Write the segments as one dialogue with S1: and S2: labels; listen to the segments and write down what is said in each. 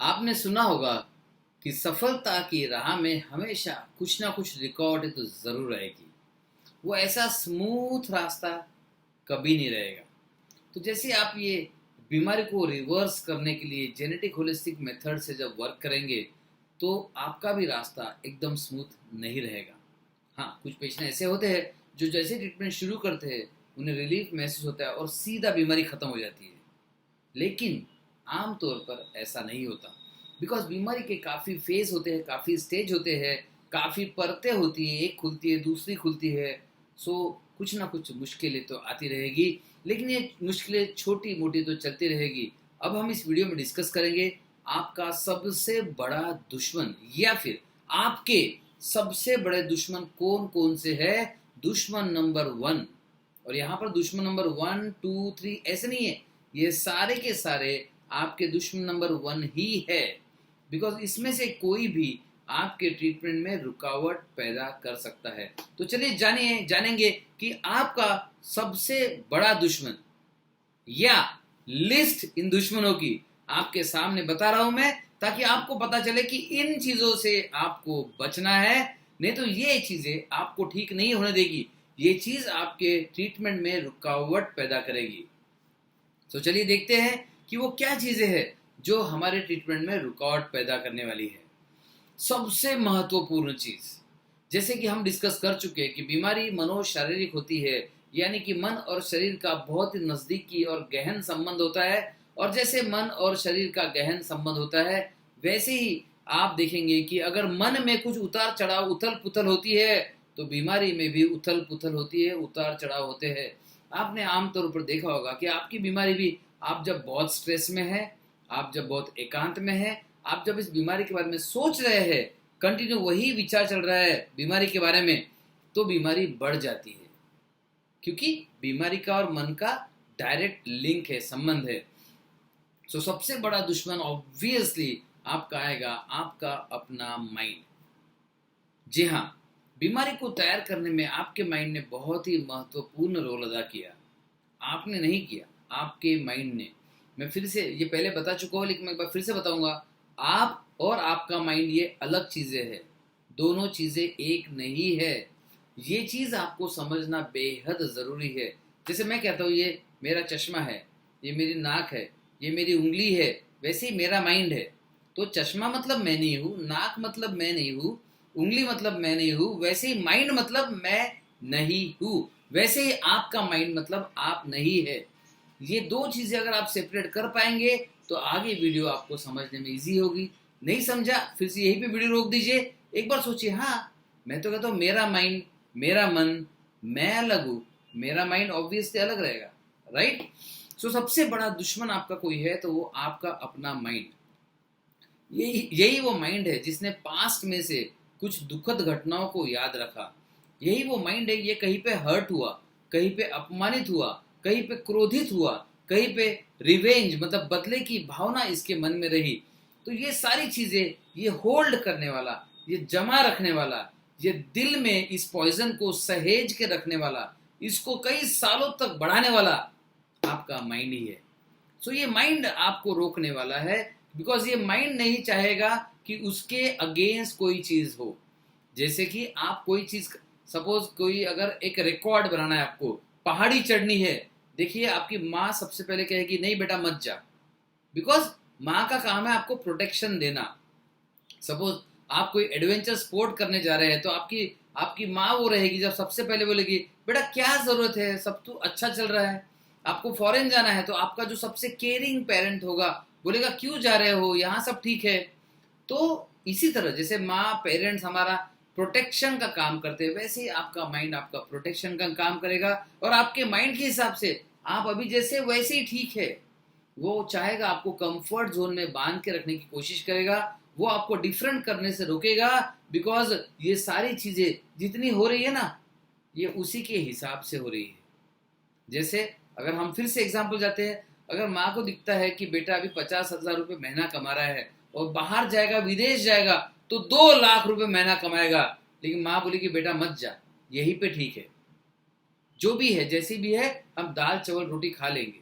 S1: आपने सुना होगा कि सफलता की राह में हमेशा कुछ ना कुछ रिकॉर्ड तो जरूर रहेगी। वो ऐसा स्मूथ रास्ता कभी नहीं रहेगा। तो जैसे आप ये बीमारी को रिवर्स करने के लिए जेनेटिक होलिस्टिक मेथड से जब वर्क करेंगे तो आपका भी रास्ता एकदम स्मूथ नहीं रहेगा। हाँ, कुछ पेशेंट ऐसे होते हैं जो जैसे ट्रीटमेंट शुरू करते हैं उन्हें रिलीफ महसूस होता है और सीधा बीमारी खत्म हो जाती है। लेकिन आमतौर पर ऐसा नहीं होता, बिकॉज बीमारी के काफ़ी फेज होते हैं, काफ़ी स्टेज होते हैं, काफ़ी परतें होती है, एक खुलती है दूसरी खुलती है। सो कुछ ना कुछ मुश्किलें तो आती रहेगी, लेकिन ये मुश्किलें छोटी मोटी तो चलती रहेगी। अब हम इस वीडियो में डिस्कस करेंगे आपका सबसे बड़ा दुश्मन या फिर आपके सबसे बड़े दुश्मन कौन कौन से है। दुश्मन नंबर वन, और यहाँ पर दुश्मन नंबर 1 2 3 ऐसे नहीं है, ये सारे के सारे आपके दुश्मन नंबर वन ही है। बिकॉज इसमें से कोई भी आपके ट्रीटमेंट में रुकावट पैदा कर सकता है। तो चलिए जानेंगे कि आपका सबसे बड़ा दुश्मन या लिस्ट इन दुश्मनों की आपके सामने बता रहा हूं मैं, ताकि आपको पता चले कि इन चीजों से आपको बचना है। नहीं तो ये चीजें आपको ठीक नहीं होने देगी, ये चीज आपके ट्रीटमेंट में रुकावट पैदा करेगी। तो चलिए देखते हैं कि वो क्या चीजें हैं जो हमारे ट्रीटमेंट में रुकावट पैदा करने वाली है। सबसे महत्वपूर्ण चीज, जैसे कि हम डिस्कस कर चुके हैं कि बीमारी मनोशारीरिक होती है, यानी कि मन और शरीर का बहुत ही नजदीकी और गहन संबंध होता है। और जैसे मन और शरीर का गहन संबंध होता है, वैसे ही आप देखेंगे कि अगर मन में कुछ उतार चढ़ाव उथल पुथल होती है तो बीमारी में भी उथल पुथल होती है, उतार चढ़ाव होते हैं। आपने आमतौर पर देखा होगा कि आपकी बीमारी भी, आप जब बहुत स्ट्रेस में है, आप जब बहुत एकांत में है, आप जब इस बीमारी के बारे में सोच रहे हैं, कंटिन्यू वही विचार चल रहा है बीमारी के बारे में, तो बीमारी बढ़ जाती है। क्योंकि बीमारी का और मन का डायरेक्ट लिंक है, संबंध है। सो सबसे बड़ा दुश्मन ऑब्वियसली आपका आएगा, आपका अपना माइंड। जी हाँ, बीमारी को तैयार करने में आपके माइंड ने बहुत ही महत्वपूर्ण रोल अदा किया। आपने नहीं किया, आपके माइंड ने। मैं फिर से ये पहले बता चुका हूँ, लेकिन मैं एक बार फिर से बताऊंगा। आप और आपका माइंड ये अलग चीजें हैं, दोनों चीजें एक नहीं है। ये चीज आपको समझना बेहद जरूरी है। जैसे मैं कहता हूँ ये मेरा चश्मा है, ये मेरी नाक है, ये मेरी उंगली है, वैसे ही मेरा माइंड है। तो चश्मा मतलब मैं नहीं हूँ, नाक मतलब मैं नहीं हूँ, उंगली मतलब मैं नहीं हूँ, वैसे ही माइंड मतलब मैं नहीं हूँ, वैसे ही आपका माइंड मतलब आप नहीं है। ये दो चीजें अगर आप सेपरेट कर पाएंगे तो आगे वीडियो आपको समझने में इजी होगी। नहीं समझा, फिर से यहीं पे वीडियो रोक दीजिए, एक बार सोचिए। हाँ, मैं तो कहता हूँ मेरा माइंड, मेरा मन, मैं अलग हूँ, मेरा माइंड ऑब्वियसली अलग रहेगा, राइट। सो सबसे बड़ा दुश्मन आपका कोई है तो वो आपका अपना माइंड। यही यही वो माइंड है जिसने पास्ट में से कुछ दुखद घटनाओं को याद रखा। यही वो माइंड है, ये कहीं पे हर्ट हुआ, कहीं पे अपमानित हुआ, कहीं पे क्रोधित हुआ, कहीं पे रिवेंज मतलब बदले की भावना इसके मन में रही। तो ये सारी चीजें, ये होल्ड करने वाला, ये जमा रखने वाला, ये दिल में इस पॉइजन को सहेज के रखने वाला, इसको कई सालों तक बढ़ाने वाला आपका माइंड ही है। सो ये माइंड आपको रोकने वाला है, बिकॉज ये माइंड नहीं चाहेगा कि उसके अगेंस्ट कोई चीज हो। जैसे कि आप कोई चीज, सपोज कोई अगर एक रिकॉर्ड बनाना है, आपको पहाड़ी चढ़नी है, देखिए आपकी माँ सबसे पहले कहेगी नहीं बेटा मत जा, बिकॉज माँ का काम है आपको प्रोटेक्शन देना। सपोज आप कोई एडवेंचर स्पोर्ट करने जा रहे हैं तो आपकी आपकी माँ वो रहेगी, जब सबसे पहले बोलेगी बेटा क्या जरूरत है, सब तो अच्छा चल रहा है। आपको फॉरेन जाना है तो आपका जो सबसे केयरिंग पेरेंट होगा बोलेगा क्यों जा रहे हो, यहाँ सब ठीक है। तो इसी तरह जैसे माँ पेरेंट्स हमारा प्रोटेक्शन का काम करते हैं, वैसे ही आपका माइंड आपका प्रोटेक्शन का काम करेगा। और आपके माइंड के हिसाब से आप अभी जैसे वैसे ही ठीक है। वो चाहेगा आपको कंफर्ट जोन में बांध के रखने की कोशिश करेगा, वो आपको डिफरेंट करने से रोकेगा। बिकॉज ये सारी चीजें जितनी हो रही है ना, ये उसी के हिसाब से हो रही है। जैसे अगर हम फिर से एग्जाम्पल जाते हैं, अगर माँ को दिखता है कि बेटा अभी 50,000 रुपये महीना कमा रहा है और बाहर जाएगा, विदेश जाएगा तो 2 लाख रुपए महीना कमाएगा, लेकिन माँ बोली कि बेटा मत जा, यहीं पे ठीक है, जो भी है जैसी भी है हम दाल चावल रोटी खा लेंगे।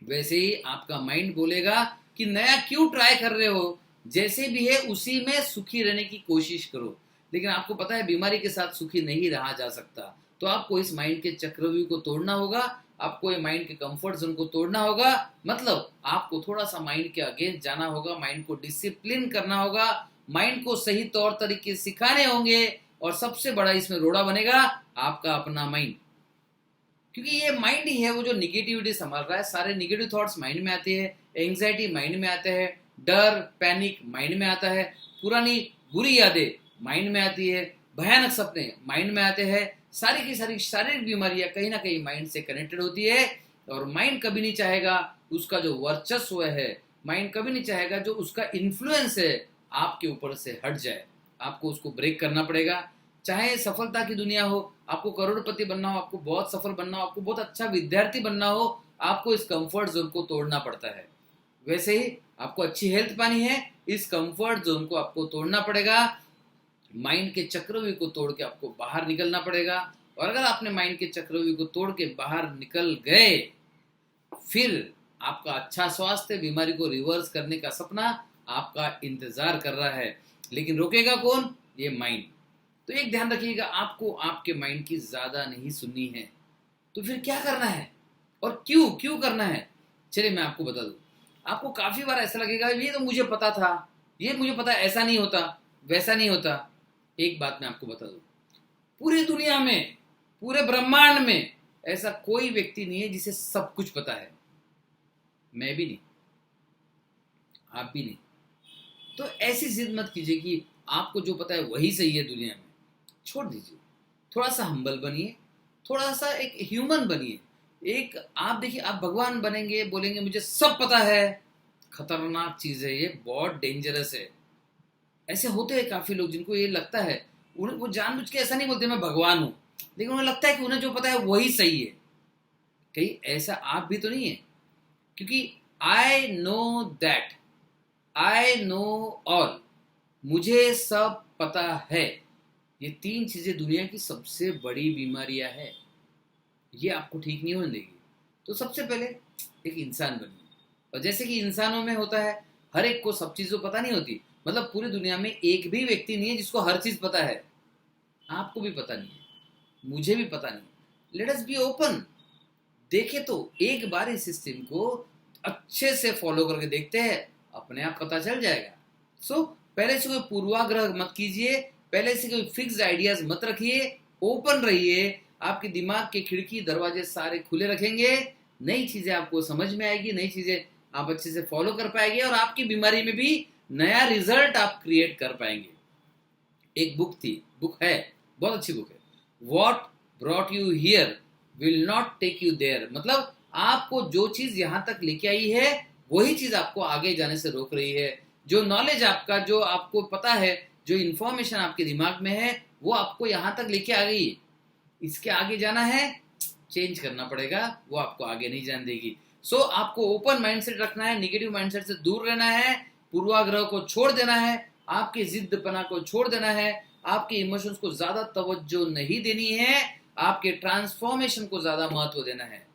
S1: वैसे ही आपका माइंड बोलेगा कि नया क्यों ट्राई कर रहे हो, जैसे भी है उसी में सुखी रहने की कोशिश करो। लेकिन आपको पता है बीमारी के साथ सुखी नहीं रहा जा सकता, तो आपको इस माइंड के चक्रव्यूह को तोड़ना होगा, आपको ये माइंड के कंफर्ट जोन को तोड़ना होगा। मतलब आपको थोड़ा सा माइंड के अगेंस्ट जाना होगा, माइंड को डिसिप्लिन करना होगा, माइंड को सही तौर तरीके सिखाने होंगे, और सबसे बड़ा इसमें रोड़ा बनेगा आपका अपना माइंड। क्योंकि ये माइंड ही है वो जो निगेटिविटी संभाल रहा है। सारे निगेटिव थॉट्स माइंड में आते हैं, एंग्जाइटी माइंड में आता है, डर पैनिक माइंड में आता है, पुरानी बुरी यादें माइंड में आती है, भयानक सपने माइंड में आते हैं। सारी की सारी शारीरिक बीमारियां कहीं ना कहीं माइंड से कनेक्टेड होती है। और माइंड कभी नहीं चाहेगा उसका जो वर्चस्व है, माइंड कभी नहीं चाहेगा जो उसका इन्फ्लुएंस है आपके ऊपर से हट जाए। आपको उसको ब्रेक करना पड़ेगा। चाहे सफलता की दुनिया हो, आपको करोड़पति बनना हो, आपको बहुत सफल बनना हो, आपको बहुत अच्छा विद्यार्थी बनना हो, आपको इस कंफर्ट जोन को तोड़ना पड़ता है। वैसे ही आपको अच्छी हेल्थ पानी है, इस कंफर्ट जोन को आपको तोड़ना पड़ेगा, माइंड के चक्रव्यूह को तोड़ के आपको बाहर निकलना पड़ेगा। और अगर आपने माइंड के चक्रव्यूह को तोड़ के बाहर निकल गए, फिर आपका अच्छा स्वास्थ्य, बीमारी को रिवर्स करने का सपना आपका इंतजार कर रहा है। लेकिन रोकेगा कौन? ये माइंड। तो एक ध्यान रखिएगा, आपको आपके माइंड की ज्यादा नहीं सुननी है। तो फिर क्या करना है और क्यों क्यों करना है, चलिए मैं आपको बता दूं। आपको काफी बार ऐसा लगेगा ये तो मुझे पता था, ये मुझे पता, ऐसा नहीं होता, वैसा नहीं होता। एक बात मैं आपको बता दूं, पूरी दुनिया में, पूरे ब्रह्मांड में ऐसा कोई व्यक्ति नहीं है जिसे सब कुछ पता है। मैं भी नहीं, आप भी नहीं। तो ऐसी जिद मत कीजिए कि आपको जो पता है वही सही है दुनिया में। छोड़ दीजिए, थोड़ा सा हम्बल बनिए, थोड़ा सा एक ह्यूमन बनिए। एक आप देखिए, आप भगवान बनेंगे, बोलेंगे मुझे सब पता है, खतरनाक चीज है ये, बहुत डेंजरस है। ऐसे होते हैं काफी लोग जिनको ये लगता है, उन्हें वो जानबूझ के ऐसा नहीं बोलते मैं भगवान हूं, लेकिन उन्हें लगता है कि उन्हें जो पता है वही सही है। कहीं ऐसा आप भी तो नहीं है? क्योंकि I know that, I know all, मुझे सब पता है, ये तीन चीजें दुनिया की सबसे बड़ी बीमारियां है। ये आपको ठीक नहीं होने देगी। तो सबसे पहले एक इंसान बनिए। और जैसे कि इंसानों में होता है, हर एक को सब चीजों पता नहीं होती। मतलब पूरी दुनिया में एक भी व्यक्ति नहीं है जिसको हर चीज पता है। आपको भी पता नहीं है, मुझे भी पता नहीं। Let us be open. देखे तो एक बार इस सिस्टम को अच्छे से फॉलो करके देखते हैं, अपने आप पता चल जाएगा। सो पहले से कोई पूर्वाग्रह मत कीजिए, पहले से कोई फिक्स्ड आइडियाज मत रखिए, ओपन रहिए। आपके दिमाग के खिड़की दरवाजे सारे खुले रखेंगे, नई चीजें आपको समझ में आएगी, नई चीजें आप अच्छे से फॉलो कर पाएंगे, और आपकी बीमारी में भी नया रिजल्ट आप क्रिएट कर पाएंगे। एक बुक है, बहुत अच्छी बुक है, what brought you here will not take you there. मतलब आपको जो चीज यहां तक लेके आई है वही चीज आपको आगे जाने से रोक रही है। जो नॉलेज आपका, जो आपको पता है, जो इंफॉर्मेशन आपके दिमाग में है, वो आपको यहां तक लेके आ गई। इसके आगे जाना है, चेंज करना पड़ेगा, वो आपको आगे नहीं जाने देगी। सो आपको ओपन माइंडसेट रखना है, नेगेटिव माइंडसेट से दूर रहना है, पूर्वाग्रह को छोड़ देना है, आपके जिद्दपना को छोड़ देना है, आपके इमोशंस को ज्यादा तवज्जो नहीं देनी है, आपके ट्रांसफॉर्मेशन को ज्यादा महत्व देना है।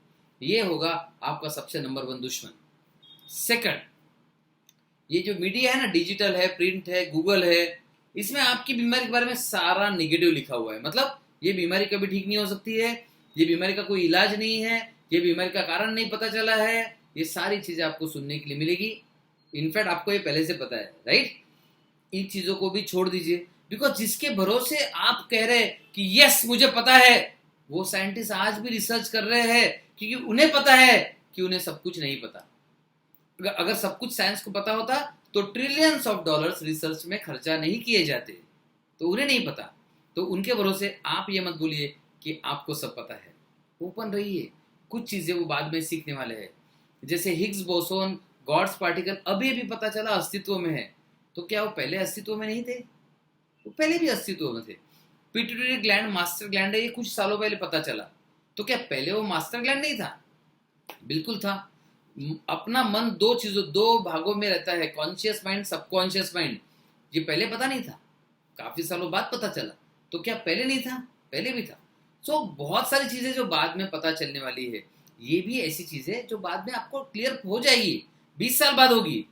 S1: ये होगा आपका सबसे नंबर 1 दुश्मन। सेकंड, ये जो मीडिया है ना, डिजिटल है, प्रिंट है, गूगल है, इसमें आपकी बीमारी के बारे में सारा निगेटिव लिखा हुआ है। मतलब ये बीमारी कभी ठीक नहीं हो सकती है, ये बीमारी का कोई इलाज नहीं है, ये बीमारी का कारण नहीं पता चला है, ये सारी चीजें आपको सुनने के लिए मिलेगी। इनफैक्ट आपको ये पहले से पता है, राइट? इन चीजों को भी छोड़ दीजिए, बिकॉज जिसके भरोसे आप कह रहे हैं कि यस मुझे पता है, वो साइंटिस्ट आज भी रिसर्च कर रहे हैं, क्योंकि उन्हें पता है कि उन्हें सब कुछ नहीं पता। अगर सब कुछ साइंस को पता होता तो ट्रिलियंस ऑफ डॉलर्स रिसर्च में खर्चा नहीं किए जाते, तो उन्हें नहीं पता। तो उनके भरोसे आप ये मत बोलिए कि आपको सब पता है। ओपन रहिए, कुछ चीजें वो बाद में सीखने वाले हैं। जैसे हिग्स बोसोन, गॉड्स पार्टिकल अभी भी पता चला अस्तित्व में है, तो क्या वो पहले अस्तित्व में नहीं थे? वो पहले भी अस्तित्व में थे। पिट्यूटरी ग्लैंड मास्टर ग्लैंड है, ये कुछ सालों पहले पता चला, तो क्या पहले वो मास्टर ग्लैंड नहीं था? बिल्कुल था। अपना मन दो भागों में रहता है, कॉन्शियस माइंड, सबकॉन्शियस माइंड। ये पहले पता नहीं था, काफी सालों बाद पता चला, तो क्या पहले नहीं था? पहले भी था। सो बहुत सारी चीजें जो बाद में पता चलने वाली है, ये भी ऐसी चीज है जो बाद में आपको क्लियर हो जाएगी। 20 साल बाद होगी,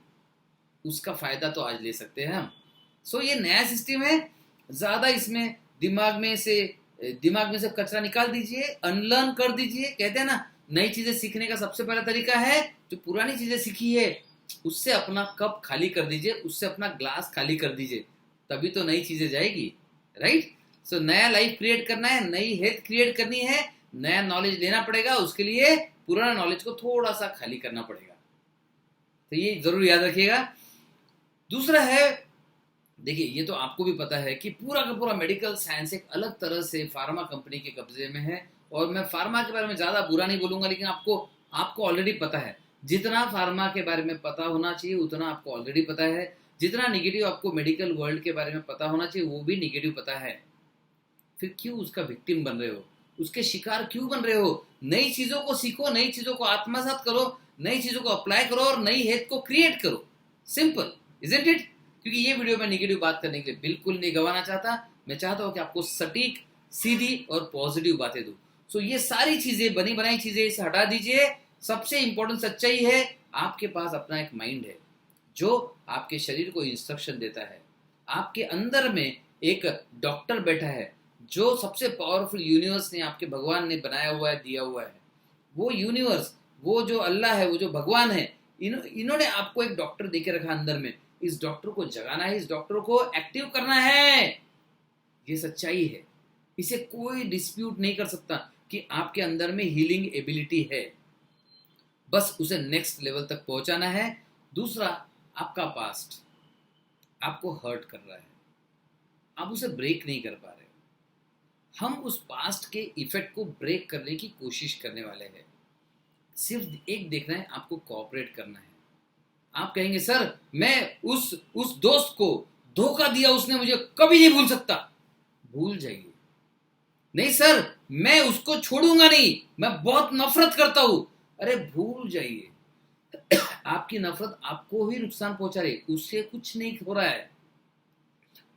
S1: उसका फायदा तो आज ले सकते हैं हम। सो ये नया सिस्टम है, ज्यादा इसमें दिमाग में से कचरा निकाल दीजिए, अनलर्न कर दीजिए। कहते हैं ना, नई चीजें सीखने का सबसे पहला तरीका है जो पुरानी चीजें सीखी है उससे अपना कप खाली कर दीजिए, उससे अपना ग्लास खाली कर दीजिए, तभी तो नई चीजें जाएगी, राइट। सो नया लाइफ क्रिएट करना है, नई हेल्थ क्रिएट करनी है, नया नॉलेज लेना पड़ेगा, उसके लिए पुराना नॉलेज को थोड़ा सा खाली करना पड़ेगा। तो ये जरूर याद रखिएगा। दूसरा है, देखिए ये तो आपको भी पता है कि पूरा का पूरा मेडिकल साइंस एक अलग तरह से फार्मा कंपनी के कब्जे में है। और मैं फार्मा के बारे में ज्यादा बुरा नहीं बोलूंगा, लेकिन आपको ऑलरेडी पता है। जितना फार्मा के बारे में पता होना चाहिए उतना आपको ऑलरेडी पता है। जितना निगेटिव आपको मेडिकल वर्ल्ड के बारे में पता होना चाहिए वो भी निगेटिव पता है। फिर क्यों उसका विक्टिम बन रहे हो, उसके शिकार क्यों बन रहे हो? नई चीजों को सीखो, नई चीजों को आत्मसात करो, नई चीजों को अप्लाई करो और नई हेल्थ को क्रिएट करो। Simple, isn't it? क्योंकि ये वीडियो में निगेटिव बात करने के लिए बिल्कुल नहीं गवाना चाहता। मैं चाहता हूं कि आपको सटीक, सीधी और पॉजिटिव बातें दूं। सो ये सारी चीजें, बनी बनाई चीजें इसे हटा दीजिए। सबसे इंपॉर्टेंट सच्चाई है, आपके पास अपना एक माइंड है जो आपके शरीर को इंस्ट्रक्शन देता है। आपके अंदर में एक डॉक्टर बैठा है जो सबसे पावरफुल यूनिवर्स ने, आपके भगवान ने बनाया हुआ है, दिया हुआ है। वो यूनिवर्स, वो जो अल्लाह है, वो जो भगवान है, इन्होंने आपको एक डॉक्टर देके रखा अंदर में। इस डॉक्टर को जगाना है, इस डॉक्टर को एक्टिव करना है। ये सच्चाई है, इसे कोई डिस्प्यूट नहीं कर सकता कि आपके अंदर में हीलिंग एबिलिटी है। बस उसे नेक्स्ट लेवल तक पहुंचाना है। दूसरा, आपका पास्ट आपको हर्ट कर रहा है, आप उसे ब्रेक नहीं कर पा रहे। हम उस पास्ट के इफेक्ट को ब्रेक करने की कोशिश करने वाले हैं। सिर्फ एक देखना है, आपको कोऑपरेट करना है। आप कहेंगे सर मैं उस दोस्त को धोखा दिया, उसने मुझे कभी नहीं भूल सकता। भूल जाइए। नहीं सर मैं उसको छोड़ूंगा नहीं, मैं बहुत नफरत करता हूं। अरे भूल जाइए। आपकी नफरत आपको ही नुकसान पहुंचा रही, उससे कुछ नहीं हो रहा है।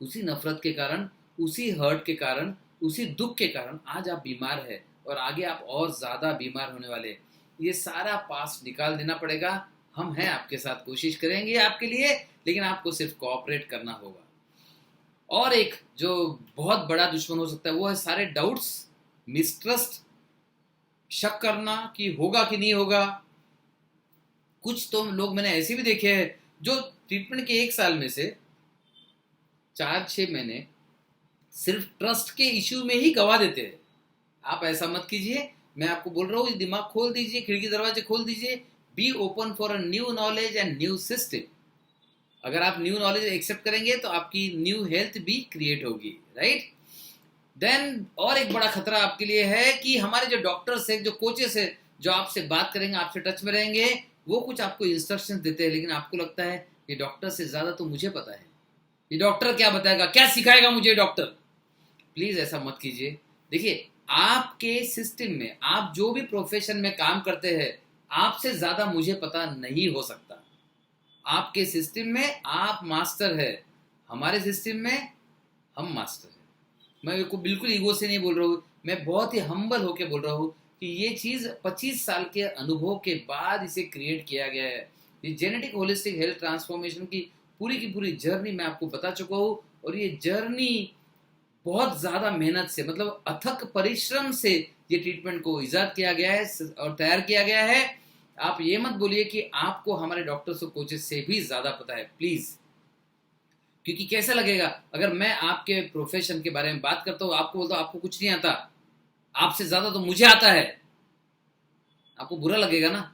S1: उसी नफरत के कारण, उसी हर्ट के कारण, उसी दुख के कारण आज आप बीमार है और आगे आप और ज्यादा बीमार होने वाले। ये सारा पास्ट निकाल देना पड़ेगा। हम हैं आपके साथ, कोशिश करेंगे आपके लिए, लेकिन आपको सिर्फ कोऑपरेट करना होगा। और एक जो बहुत बड़ा दुश्मन हो सकता है वो है सारे डाउट्स, मिसट्रस्ट, शक करना कि होगा कि नहीं होगा। कुछ तो लोग मैंने ऐसे भी देखे हैं जो ट्रीटमेंट के 1 साल में से 4-6 महीने सिर्फ ट्रस्ट के इश्यू में ही गवा देते हैं। आप ऐसा मत कीजिए। मैं आपको बोल रहा हूँ, दिमाग खोल दीजिए, खिड़की दरवाजे खोल दीजिए। Be open for a new knowledge and new system. अगर आप न्यू नॉलेज एक्सेप्ट करेंगे तो आपकी न्यू हेल्थ भी क्रिएट होगी, राइट। देन और एक बड़ा खतरा आपके लिए है कि हमारे जो डॉक्टर्स है, जो कोचेस है, जो आपसे बात करेंगे, आपसे टच में रहेंगे, वो कुछ आपको इंस्ट्रक्शन देते हैं, लेकिन आपको लगता है ये डॉक्टर से ज्यादा तो मुझे पता है, ये डॉक्टर क्या बताएगा, क्या सिखाएगा मुझे डॉक्टर। प्लीज ऐसा मत कीजिए। देखिए आपके सिस्टम में, आप जो भी प्रोफेशन में काम करते हैं, आपसे ज्यादा मुझे पता नहीं हो सकता। आपके सिस्टम में आप मास्टर है, हमारे सिस्टम में हम मास्टर है। मैं को बिल्कुल ईगो से नहीं बोल रहा हूँ, मैं बहुत ही हम्बल होके बोल रहा हूँ कि ये चीज 25 साल के अनुभव के बाद इसे क्रिएट किया गया है। ये जेनेटिक होलिस्टिक हेल्थ ट्रांसफॉर्मेशन की पूरी जर्नी मैं आपको बता चुका हूँ। और ये जर्नी बहुत ज्यादा मेहनत से, मतलब अथक परिश्रम से ये ट्रीटमेंट को इजाद किया गया है और तैयार किया गया है। आप ये मत बोलिए कि आपको हमारे डॉक्टर्स और कोचेस से भी ज्यादा पता है, प्लीज। क्योंकि कैसा लगेगा अगर मैं आपके प्रोफेशन के बारे में बात करता हूँ, आपको बोलता हूँ आपको कुछ नहीं आता, आपसे ज्यादा तो मुझे आता है, आपको बुरा लगेगा ना।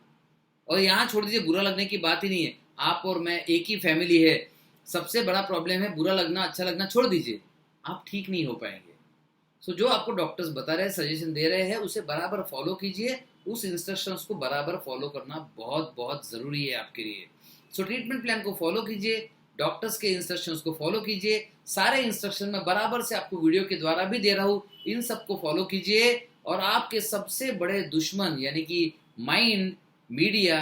S1: और यहाँ छोड़ दीजिए, बुरा लगने की बात ही नहीं है। आप और मैं एक ही फैमिली है। सबसे बड़ा प्रॉब्लम है बुरा लगना, अच्छा लगना छोड़ दीजिए, आप ठीक नहीं हो पाएंगे। सो जो आपको डॉक्टर्स बता रहे हैं, सजेशन दे रहे हैं, उसे बराबर फॉलो कीजिए। उस इंस्ट्रक्शंस को बराबर फॉलो करना बहुत बहुत जरूरी है आपके लिए। सो ट्रीटमेंट प्लान को फॉलो कीजिए, डॉक्टर्स के इंस्ट्रक्शंस को फॉलो कीजिए। सारे इंस्ट्रक्शन मैं बराबर से आपको वीडियो के द्वारा भी दे रहा हूँ, इन सबको फॉलो कीजिए। और आपके सबसे बड़े दुश्मन यानी कि माइंड, मीडिया,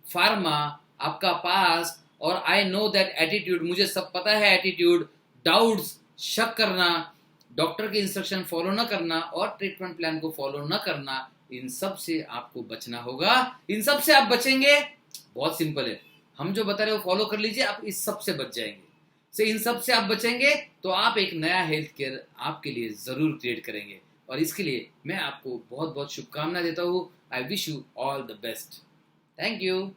S1: फार्मा, आपका पास्ट और आई नो दैट एटीट्यूड, मुझे सब पता है एटीट्यूड, डाउट्स, शक करना, डॉक्टर के इंस्ट्रक्शन फॉलो न करना और ट्रीटमेंट प्लान को फॉलो न करना, इन सब से आपको बचना होगा। इन सब से आप बचेंगे, बहुत सिंपल है। हम जो बता रहे हैं वो फॉलो कर लीजिए, आप इस सब से बच जाएंगे। से इन सब से आप बचेंगे तो आप एक नया हेल्थ केयर आपके लिए ज़रूर क्रिएट करेंगे, और इसके लिए मैं आपको बहुत बहुत शुभकामना देता हूँ। I wish you all the best. Thank you.